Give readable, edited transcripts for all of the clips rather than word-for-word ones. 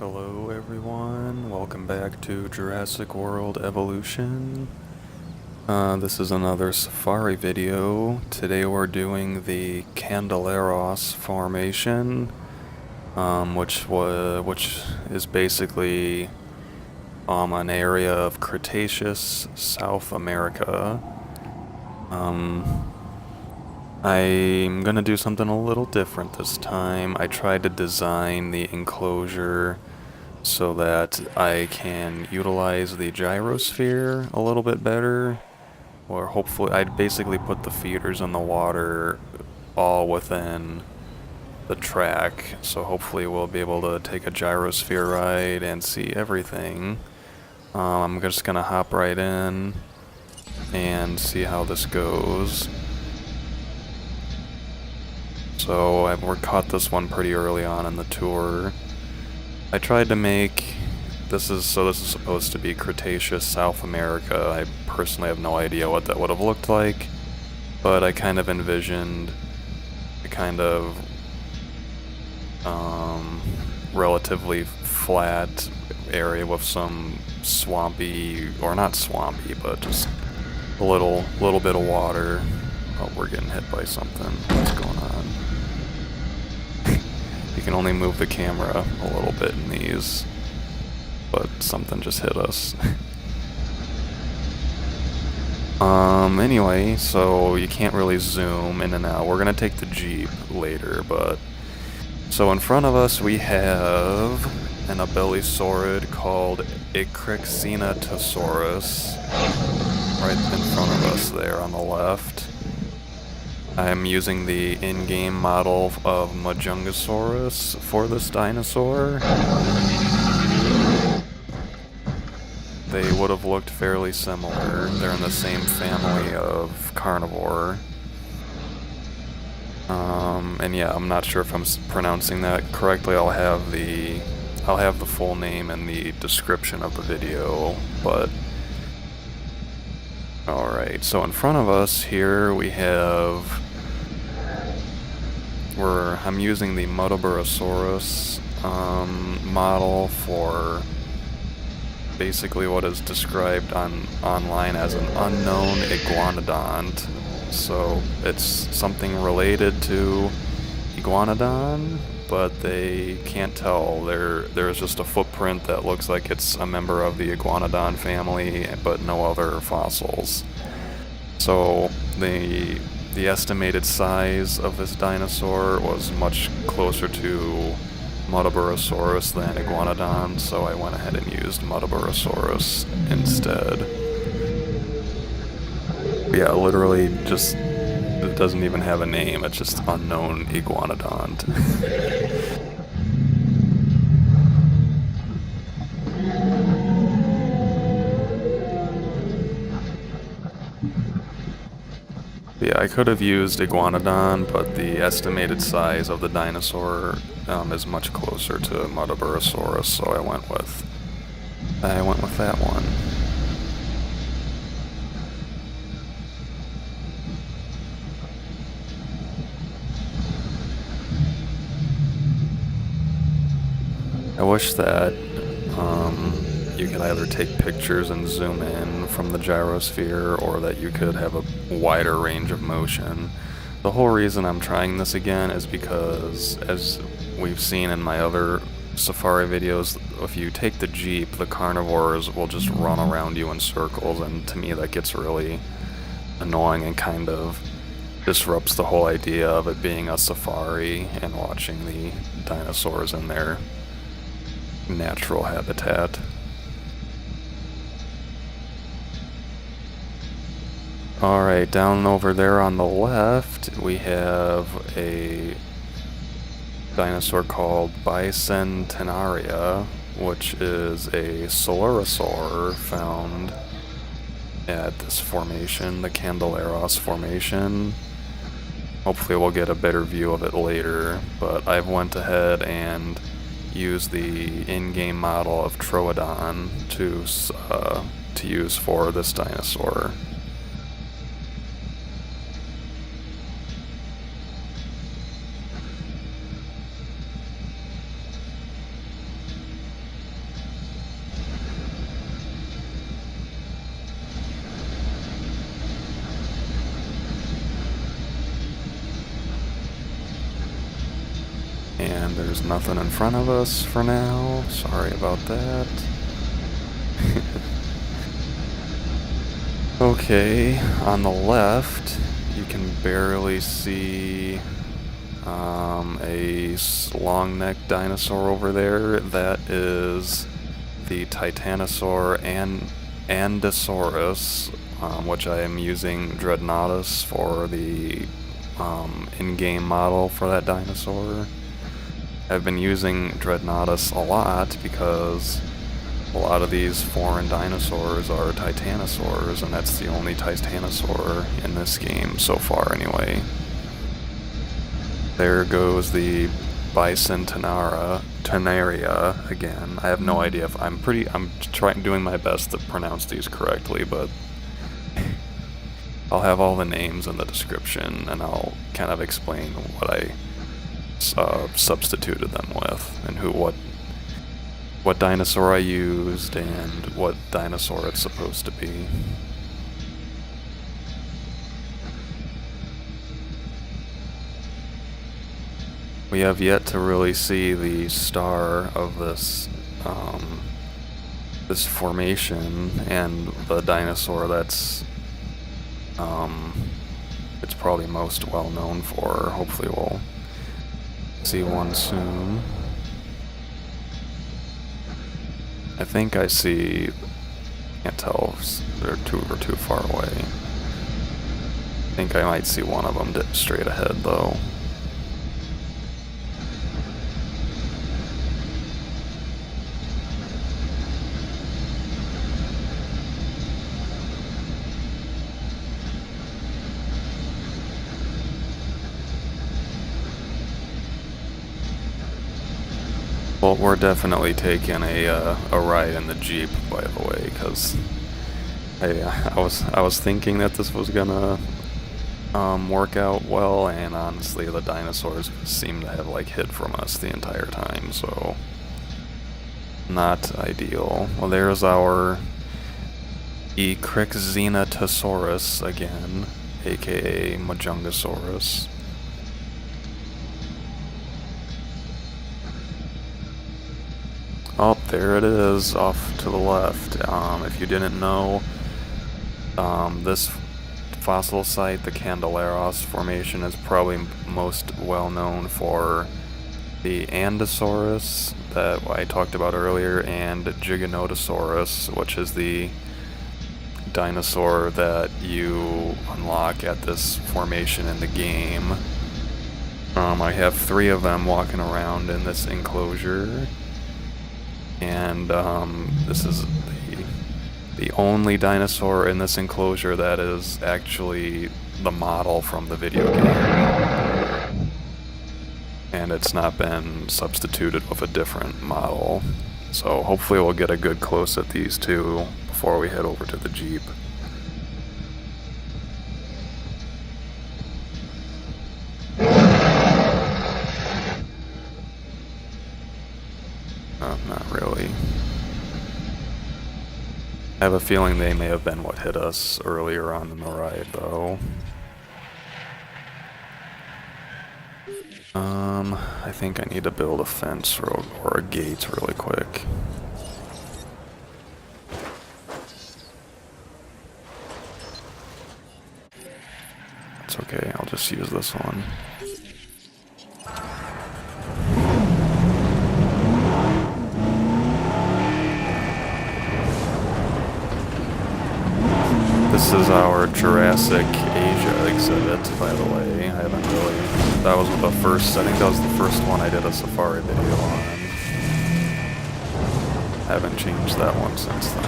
Hello everyone, welcome back to Jurassic World Evolution. This is another safari video. Today we're doing the Candeleros formation, which is basically an area of Cretaceous South America. I'm gonna do something a little different this time. I tried to design the enclosure so that I can utilize the gyrosphere a little bit better, or hopefully I'd basically put the feeders in the water all within the track, so hopefully we'll be able to take a gyrosphere ride and see everything. I'm just gonna hop right in and see how this goes. So we caught this one pretty early on in the tour. I tried to make this is supposed to be Cretaceous South America. I personally have no idea what that would have looked like, but I kind of envisioned a kind of relatively flat area with some swampy, or not swampy, but just a little bit of water. Oh, we're getting hit by something. What's going on? You can only move the camera a little bit in these, but something just hit us. Anyway, so you can't really zoom in and out. We're gonna take the Jeep later, but... So in front of us we have an abelisaurid called Icrixinatosaurus, right in front of us there on the left. I'm using the in-game model of Majungasaurus for this dinosaur. They would have looked fairly similar. They're in the same family of carnivore. And yeah, I'm not sure if I'm pronouncing that correctly. I'll have the full name in the description of the video, but... Alright, so in front of us here we have... I'm using the Muttaburrasaurus model for basically what is described online as an unknown iguanodont. So it's something related to iguanodon, but they can't tell. There's just a footprint that looks like it's a member of the iguanodon family, but no other fossils. So the estimated size of this dinosaur was much closer to Muttaburrasaurus than iguanodon, so I went ahead and used Muttaburrasaurus instead. Yeah, literally just, it doesn't even have a name, it's just unknown iguanodont. Yeah, I could have used iguanodon, but the estimated size of the dinosaur is much closer to Muttaburrasaurus, so I went with that one. I wish that you could either take pictures and zoom in from the gyrosphere, or that you could have a wider range of motion. The whole reason I'm trying this again is because, as we've seen in my other safari videos, if you take the Jeep, the carnivores will just run around you in circles, and to me that gets really annoying and kind of disrupts the whole idea of it being a safari and watching the dinosaurs in their natural habitat. Alright, down over there on the left, we have a dinosaur called Bicentenaria, which is a coelurosaur found at this formation, the Candeleros formation. Hopefully we'll get a better view of it later, but I've went ahead and used the in-game model of Troodon to use for this dinosaur. And there's nothing in front of us for now. Sorry about that. Okay, on the left, you can barely see a long-necked dinosaur over there. That is the Titanosaur Andosaurus, which I am using Dreadnoughtus for the in-game model for that dinosaur. I've been using Dreadnoughtus a lot because a lot of these foreign dinosaurs are titanosaurs, and that's the only titanosaur in this game so far anyway. There goes the Bicentenaria again. I have no idea if I'm doing my best to pronounce these correctly, but I'll have all the names in the description, and I'll kind of explain what I substituted them with, and what dinosaur I used, and what dinosaur it's supposed to be. We have yet to really see the star of this this formation, and the dinosaur that's it's probably most well known for. Hopefully we'll see one soon. I think I see, can't tell if they're too far away. I think I might see one of them dip straight ahead though. Well, we're definitely taking a ride in the Jeep, by the way, because I was thinking that this was gonna work out well, and honestly, the dinosaurs seem to have like hid from us the entire time, so not ideal. Well, there's our Ecrixenatosaurus again, aka Majungasaurus. Oh, there it is, off to the left. If you didn't know, this fossil site, the Candeleros formation, is probably most well known for the Andosaurus that I talked about earlier, and Giganotosaurus, which is the dinosaur that you unlock at this formation in the game. I have 3 of them walking around in this enclosure. And this is the only dinosaur in this enclosure that is actually the model from the video game. And it's not been substituted with a different model. So hopefully we'll get a good close at these two before we head over to the Jeep. Not really. I have a feeling they may have been what hit us earlier on in the ride, though. I think I need to build a fence or a gate really quick. It's okay, I'll just use this one. This is our Jurassic Asia exhibit, by the way. I haven't really... That was the first... I think that was the first one I did a safari video on. I haven't changed that one since then.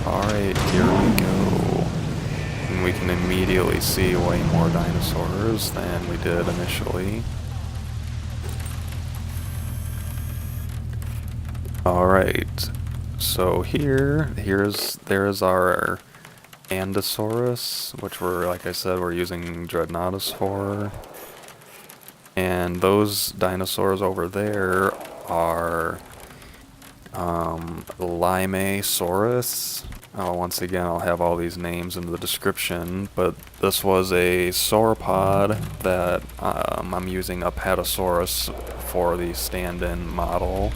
Alright, here we go. And we can immediately see way more dinosaurs than we did initially. Alright, so there's our Andosaurus, which like I said, we're using Dreadnoughtus for. And those dinosaurs over there are Limesaurus, Once again, I'll have all these names in the description, but this was a sauropod that I'm using Apatosaurus for the stand-in model.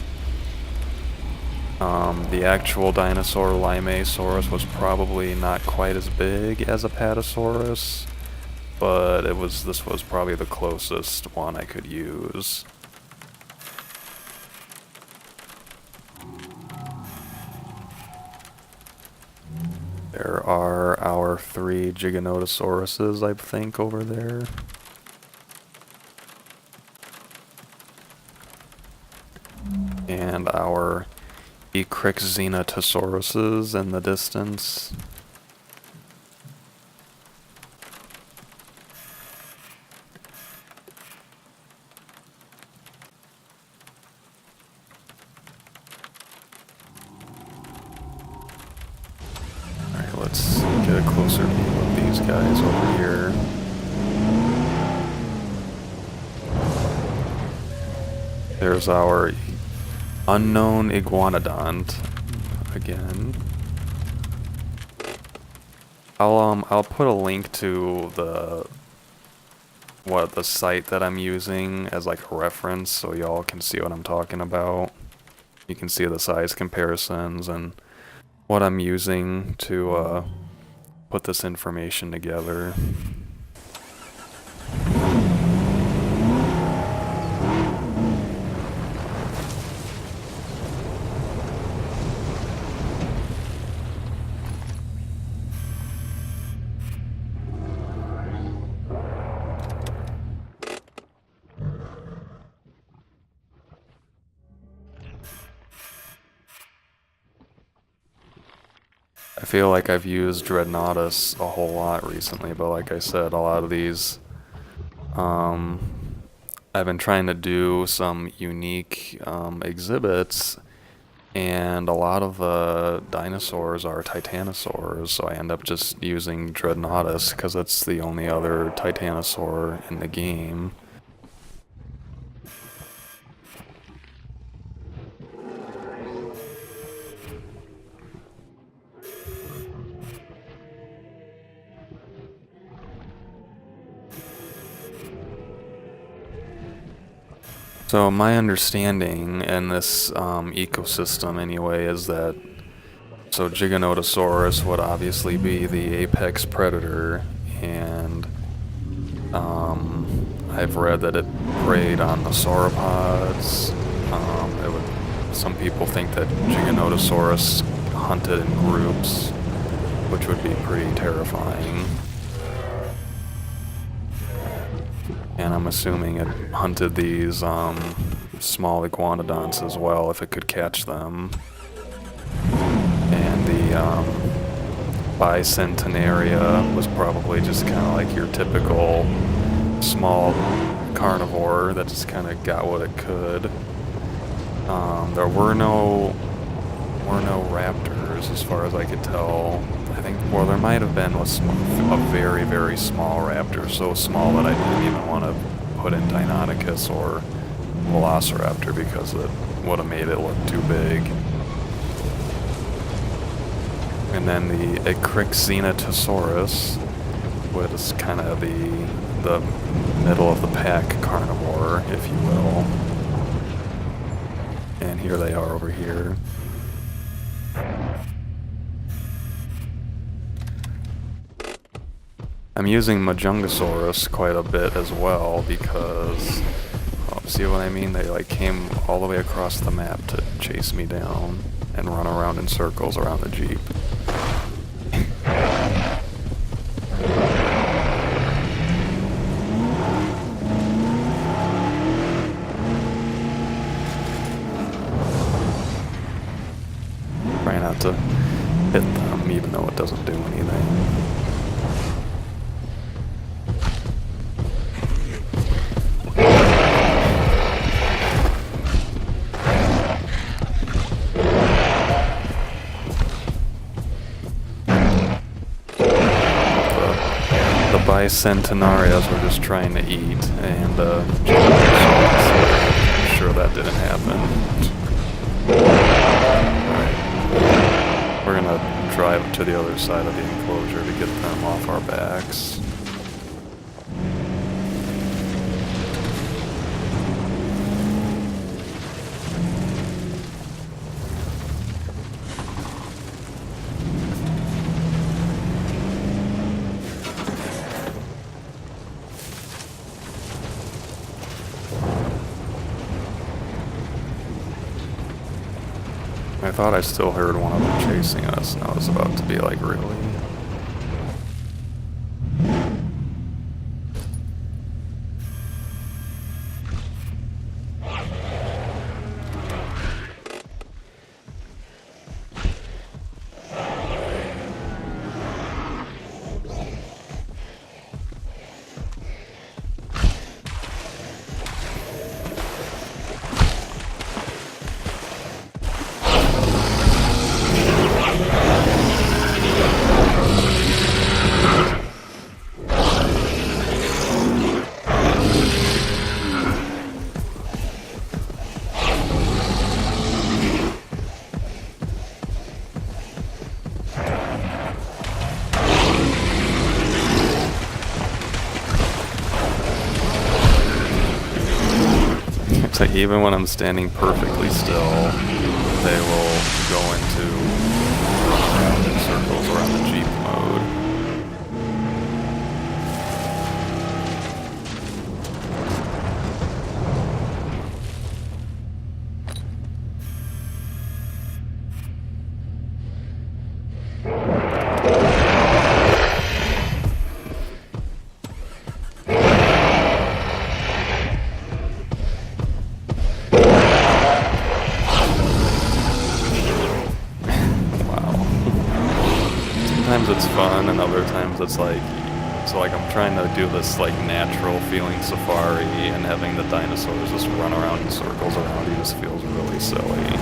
The actual dinosaur Limesaurus was probably not quite as big as Apatosaurus, but this was probably the closest one I could use. There are our 3 Giganotosauruses, I think, over there. And our Ecrixenatosauruses in the distance. Alright, let's get a closer view of these guys over here. There's our unknown iguanodont again. I'll put a link to the site that I'm using as like a reference so y'all can see what I'm talking about. You can see the size comparisons and what I'm using to put this information together. I feel like I've used Dreadnoughtus a whole lot recently, but like I said, a lot of these, I've been trying to do some unique exhibits, and a lot of the dinosaurs are titanosaurs, so I end up just using Dreadnoughtus because it's the only other titanosaur in the game. So my understanding in this ecosystem anyway is that Giganotosaurus would obviously be the apex predator, and I've read that it preyed on the sauropods. Some people think that Giganotosaurus hunted in groups, which would be pretty terrifying. And I'm assuming it hunted these small iguanodonts as well if it could catch them. And the Bicentenaria was probably just kind of like your typical small carnivore that just kind of got what it could. There were no raptors as far as I could tell. I think, well, there might have been a very, very small raptor, so small that I didn't even want to put in Deinonychus or Velociraptor because it would have made it look too big. And then the Ecrixenatosaurus was kind of the middle of the pack carnivore, if you will. And here they are over here. I'm using Majungasaurus quite a bit as well because, see what I mean? They like came all the way across the map to chase me down and run around in circles around the Jeep. Try not to hit them even though it doesn't do anything. Bicentenarias were just trying to eat, and I'm sure that didn't happen. Alright. We're gonna drive to the other side of the enclosure to get them off our backs. I thought I still heard one of them chasing us, and I was about to be like, really? Like even when I'm standing perfectly still, they will go into round in circles around the Jeep mode. Sometimes it's fun, and other times it's like I'm trying to do this like natural feeling safari, and having the dinosaurs just run around in circles around you just feels really silly.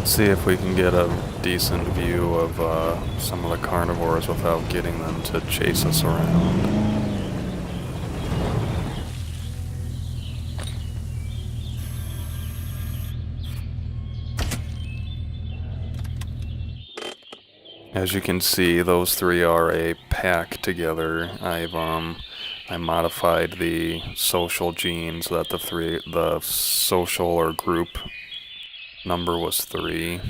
See if we can get a decent view of some of the carnivores without getting them to chase us around. As you can see, those three are a pack together. I modified the social gene so that the social or group number was 3.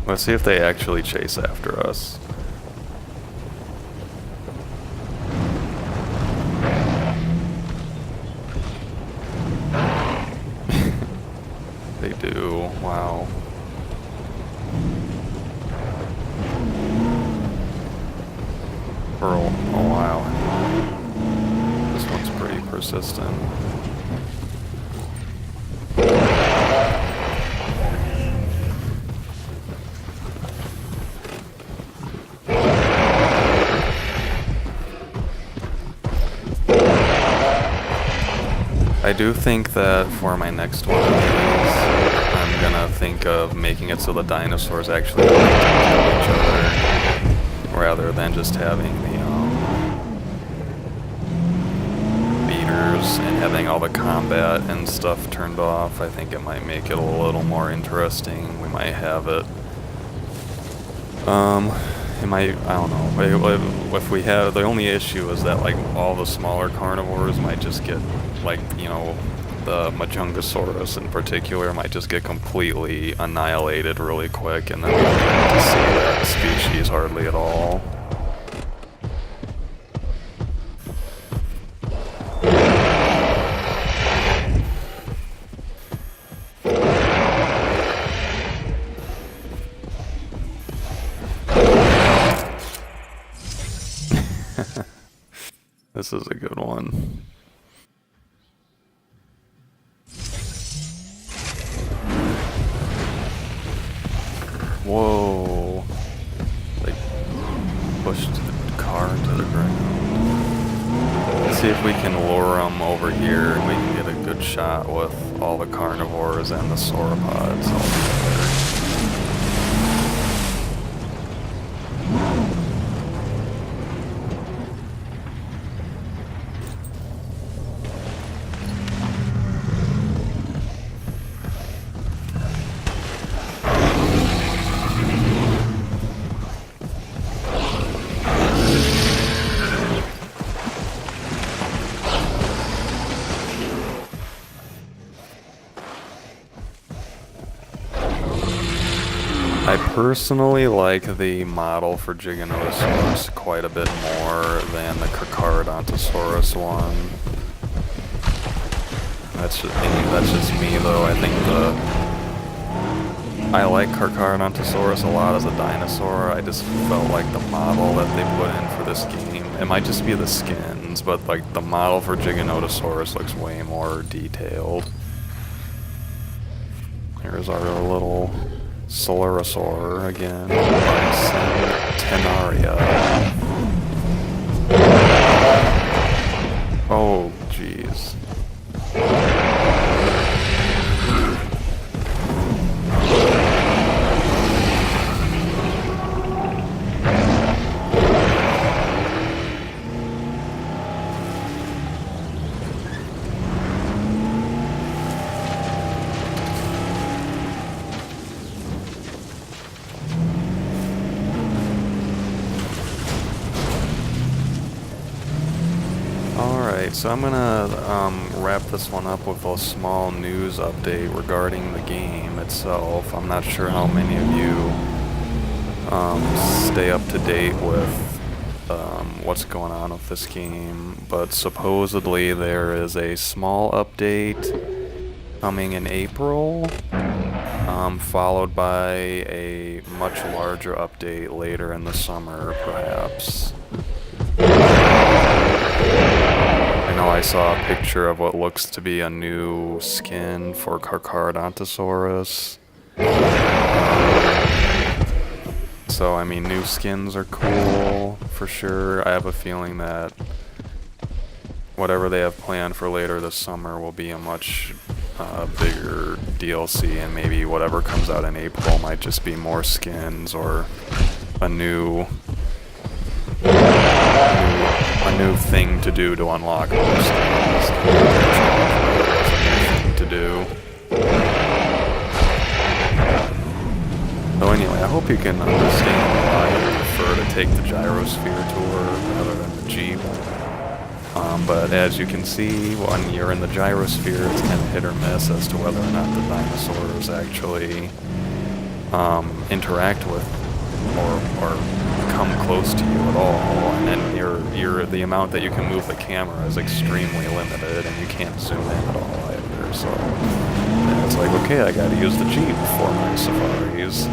Let's see if they actually chase after us. They do. Wow. For a while. This one's pretty persistent. I do think that for my next one of these, I'm gonna think of making it so the dinosaurs actually kill each other, rather than just having the beaters and having all the combat and stuff turned off. I think it might make it a little more interesting. We might have it. It might, I don't know. If we have, the only issue is that like all the smaller carnivores might just get, like, you know, the Majungasaurus in particular might just get completely annihilated really quick, and then we don't get to see that species hardly at all. This is a good one. Whoa. They pushed the car into the ground. Let's see if we can lure them over here and we can get a good shot with all the carnivores and the sauropods all together. I personally like the model for Giganotosaurus quite a bit more than the Carcharodontosaurus one. That's just me though. I think I like Carcharodontosaurus a lot as a dinosaur. I just felt like the model that they put in for this game, it might just be the skins, but like the model for Giganotosaurus looks way more detailed. Here's our little Solorosaur again, Tenaria. Oh, jeez. So I'm gonna wrap this one up with a small news update regarding the game itself. I'm not sure how many of you stay up to date with what's going on with this game, but supposedly there is a small update coming in April, followed by a much larger update later in the summer, perhaps. I know I saw a picture of what looks to be a new skin for Carcharodontosaurus. So, I mean, new skins are cool, for sure. I have a feeling that whatever they have planned for later this summer will be a much bigger DLC, and maybe whatever comes out in April might just be more skins or a new thing to do to unlock more skins. To do. So anyway, I hope you can understand why I prefer to take the gyrosphere tour rather than the Jeep. But as you can see, when you're in the gyrosphere, it's kind of hit or miss as to whether or not the dinosaurs actually interact with or come close to you at all, and then the amount that you can move the camera is extremely limited, and you can't zoom in at all either. So and it's like, okay, I got to use the Jeep for my safaris.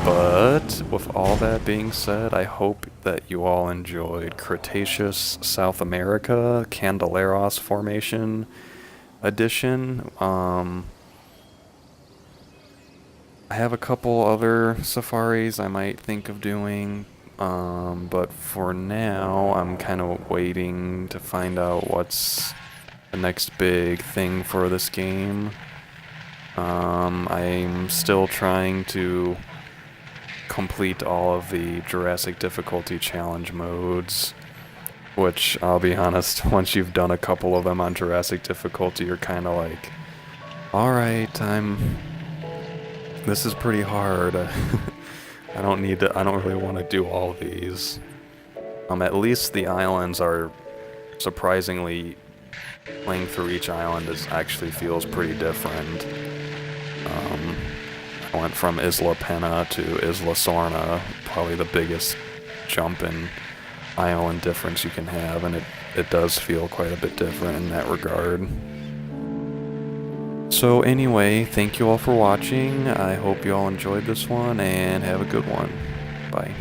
But with all that being said, I hope that you all enjoyed Cretaceous South America Candeleros Formation Edition. I have a couple other safaris I might think of doing, but for now I'm kind of waiting to find out what's the next big thing for this game. I'm still trying to complete all of the Jurassic difficulty challenge modes, which, I'll be honest, once you've done a couple of them on Jurassic difficulty, you're kind of like, alright, this is pretty hard. I don't really want to do all these. At least the islands are surprisingly, playing through each island actually feels pretty different. I went from Isla Pena to Isla Sorna, probably the biggest jump in island difference you can have, and it does feel quite a bit different in that regard. So anyway, thank you all for watching. I hope you all enjoyed this one, and have a good one. Bye.